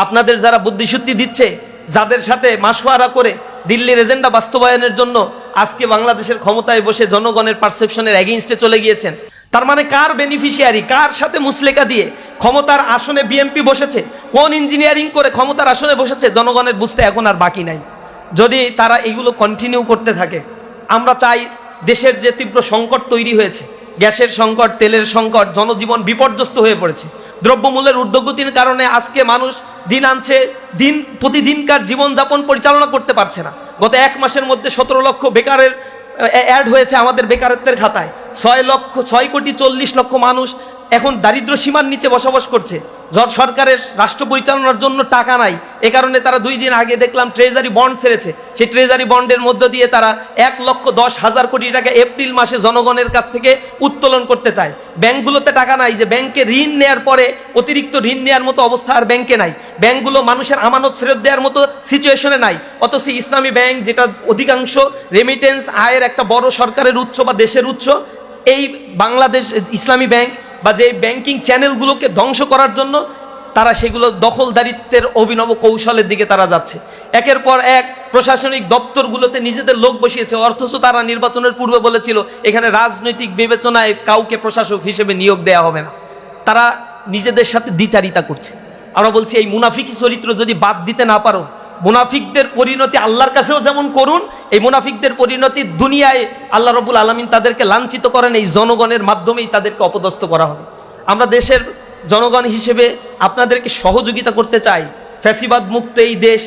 আপনাদের যারা বুদ্ধিশুদ্ধি দিচ্ছে, যাদের সাথে মাসওয়ারা করে দিল্লির এজেন্ডা বাস্তবায়নের জন্য আজকে বাংলাদেশের ক্ষমতায় বসে জনগণের পারসেপশনের এগেইনস্টে চলে গিয়েছেন, তার মানে কার বেনিফিশিয়ারি, কার সাথে মুসলেকা দিয়ে ক্ষমতার আসনে বিএনপি বসেছে, কোন ইঞ্জিনিয়ারিং করে ক্ষমতার আসনে বসেছে, জনগণের বুঝতে এখন আর বাকি নাই। যদি তারা এগুলো কন্টিনিউ করতে থাকে, আমরা চাই দেশের যে তীব্র সংকট তৈরি হয়েছে, গ্যাসের সংকট, তেলের সংকট, জনজীবন বিপর্যস্ত হয়ে পড়েছে, দ্রব্যমূল্যের ঊর্ধ্বগতির কারণে আজকে মানুষ দিন আনছে, দিন প্রতিদিনকার জীবনযাপন পরিচালনা করতে পারছে না। গত এক মাসের মধ্যে 17 লক্ষ বেকারের অ্যাড হয়েছে আমাদের বেকারত্বের খাতায়। 6,40,00,000 মানুষ এখন দারিদ্র সীমার নিচে বসবাস করছে। সরকারের রাষ্ট্র পরিচালনার জন্য টাকা নাই, এ কারণে তারা 2 দিন আগে দেখলাম ট্রেজারি বন্ড ছেড়েছে। সেই ট্রেজারি বন্ডের মধ্য দিয়ে তারা 1,10,000 কোটি টাকা এপ্রিল মাসে জনগণের কাছ থেকে উত্তোলন করতে চায়। ব্যাংকগুলোতে টাকা নাই, যে ব্যাংকে ঋণ নেওয়ার পরে অতিরিক্ত ঋণ নেওয়ার মতো অবস্থা আর ব্যাংকে নাই। ব্যাংকগুলো মানুষের আমানত ফেরত দেওয়ার মতো সিচুয়েশনে নাই। অথচ ইসলামী ব্যাংক, যেটা অধিকাংশ রেমিটেন্স আয়ের একটা বড় সরকারের উৎস বা দেশের উৎস, এই বাংলাদেশ ইসলামী ব্যাংক বা যে ব্যাংকিং চ্যানেলগুলোকে ধ্বংস করার জন্য তারা সেগুলো দখলদারিত্বের অভিনব কৌশলের দিকে তারা যাচ্ছে। একের পর এক প্রশাসনিক দপ্তরগুলোতে নিজেদের লোক বসিয়েছে, অথচ তারা নির্বাচনের পূর্বে বলেছিল এখানে রাজনৈতিক বিবেচনায় কাউকে প্রশাসক হিসেবে নিয়োগ দেওয়া হবে না। তারা নিজেদের সাথে দ্বিচারিতা করছে। আমরা বলছি এই মুনাফিকি চরিত্র যদি বাদ দিতে না পারো, মুনাফিকদের পরিণতি আল্লাহর কাছেও যেমন করুন, এই মুনাফিকদের পরিণতি দুনিয়ায় আল্লাহ রাব্বুল আলামিন তাদেরকে লাঞ্ছিত করেন, এই জনগণের মাধ্যমেই তাদেরকে অপদস্থ করা হবে। আমরা দেশের জনগণ হিসেবে আপনাদেরকে সহযোগিতা করতে চাই। ফ্যাসিবাদ মুক্ত এই দেশ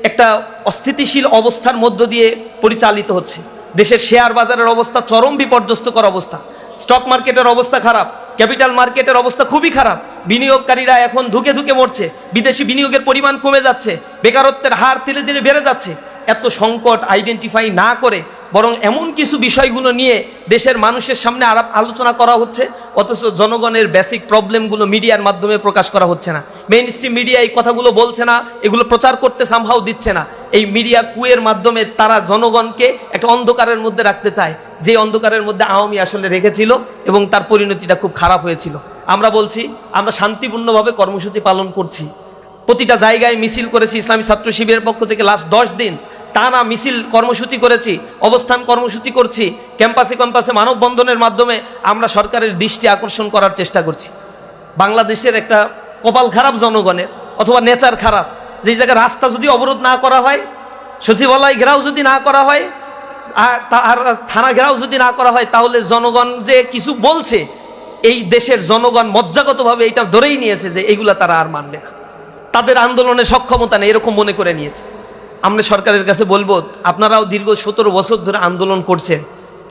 একটা অস্থিতিশীল অবস্থার মধ্য দিয়ে পরিচালিত হচ্ছে। দেশের শেয়ার বাজারের অবস্থা চরম বিপর্যস্তকর অবস্থা, স্টক মার্কেটের অবস্থা খারাপ, ক্যাপিটাল মার্কেটের অবস্থা খুবই খারাপ। বিনিয়োগকারীরা এখন ধুকে ধুকে মরছে, বিদেশি বিনিয়োগের পরিমাণ কমে যাচ্ছে, বেকারত্বের হার ধীরে ধীরে বেড়ে যাচ্ছে। এত সংকট আইডেন্টিফাই না করে বরং এমন কিছু বিষয়গুলো নিয়ে দেশের মানুষের সামনে আলোচনা করা হচ্ছে, অথচ জনগণের বেসিক প্রবলেমগুলো মিডিয়ার মাধ্যমে প্রকাশ করা হচ্ছে না। মেইন স্ট্রিম মিডিয়া এই কথাগুলো বলছে না, এগুলো প্রচার করতে সামহাও দিচ্ছে না। এই মিডিয়া কুয়ের মাধ্যমে তারা জনগণকে একটা অন্ধকারের মধ্যে রাখতে চায়, যে অন্ধকারের মধ্যে আওয়ামী আসলে রেখেছিল এবং তার পরিণতিটা খুব খারাপ হয়েছিল। আমরা বলছি আমরা শান্তিপূর্ণভাবে কর্মসূচি পালন করছি, প্রতিটা জায়গায় মিছিল করেছি। ইসলামী ছাত্র শিবিরের পক্ষ থেকে লাস্ট 10 দিন টানা মিছিল কর্মসূচি করেছি, অবস্থান কর্মসূচি করছি, ক্যাম্পাসে ক্যাম্পাসে মানববন্ধনের মাধ্যমে আমরা সরকারের দৃষ্টি আকর্ষণ করার চেষ্টা করছি। বাংলাদেশের একটা কপাল খারাপ জনগণের, অথবা নেচার খারাপ, যেই জায়গায় রাস্তা যদি অবরোধ না করা হয়, সচিবালয় ঘেরাও যদি না করা হয়, আর থানা ঘেরাও যদি না করা হয়, তাহলে জনগণ যে কিছু বলছে, এই দেশের জনগণ মজ্জাগতভাবে এটা ধরেই নিয়েছে যে এগুলা তারা আর মানবে না, তাদের আন্দোলনের সক্ষমতা নেই, এরকম মনে করে নিয়েছে। আমরা সরকারের কাছে বলবো, আপনারাও দীর্ঘ 17 বছর ধরে আন্দোলন করছেন,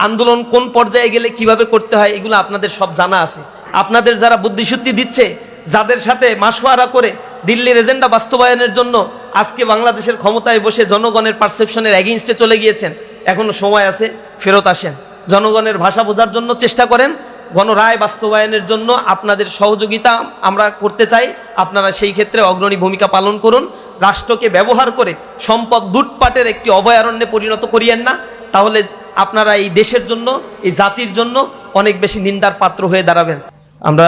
আন্দোলন কোন পর্যায়ে গেলে কিভাবে করতে হয় এগুলো আপনাদের সব জানা আছে। আপনাদের যারা বুদ্ধিশুদ্ধি দিচ্ছে, যাদের সাথে মাসওয়ারা করে দিল্লির এজেন্ডা বাস্তবায়নের জন্য আজকে বাংলাদেশের ক্ষমতায় বসে জনগণের পারসেপশনের এগেইনস্টে চলে গিয়েছেন, এখনো সময় আছে, ফেরত আসেন, জনগণের ভাষা বোঝার জন্য চেষ্টা করেন, গণরায় বাস্তবায়নের জন্য আপনাদের সহযোগিতা আমরা করতে চাই। আপনারা সেই ক্ষেত্রে অগ্রণী ভূমিকা পালন করুন। রাষ্ট্রকে ব্যবহার করে সম্পদ লুটপাটের একটি অভয়ারণ্যে পরিণত করিয়েন না, তাহলে আপনারা এই দেশের জন্য, এই জাতির জন্য অনেক বেশি নিন্দার পাত্র হয়ে দাঁড়াবেন। আমরা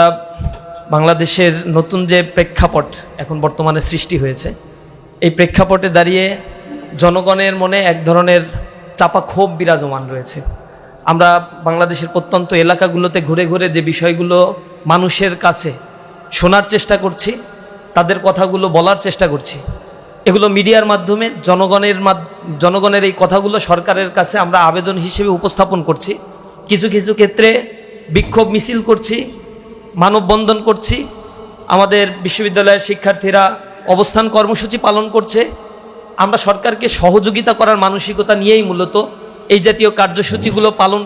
বাংলাদেশের নতুন যে প্রেক্ষাপট এখন বর্তমানে সৃষ্টি হয়েছে, এই প্রেক্ষাপটে দাঁড়িয়ে জনগণের মনে এক ধরনের চাপা ক্ষোভ বিরাজমান রয়েছে। আমরা বাংলাদেশের প্রত্যন্ত এলাকাগুলোতে ঘুরে ঘুরে যে বিষয়গুলো মানুষের কাছে শোনার চেষ্টা করছি, তাদের কথাগুলো বলার চেষ্টা করছি, এগুলো মিডিয়ার মাধ্যমে জনগণের এই কথাগুলো সরকারের কাছে আমরা আবেদন হিসেবে উপস্থাপন করছি। কিছু কিছু ক্ষেত্রে বিক্ষোভ মিছিল করছি, মানববন্ধন করছি, আমাদের বিশ্ববিদ্যালয়ের শিক্ষার্থীরা অবস্থান কর্মসূচি পালন করছে। আমরা সরকারকে সহযোগিতা করার মানসিকতা নিয়েই মূলত এই জাতীয় কার্যসূচিগুলো পালন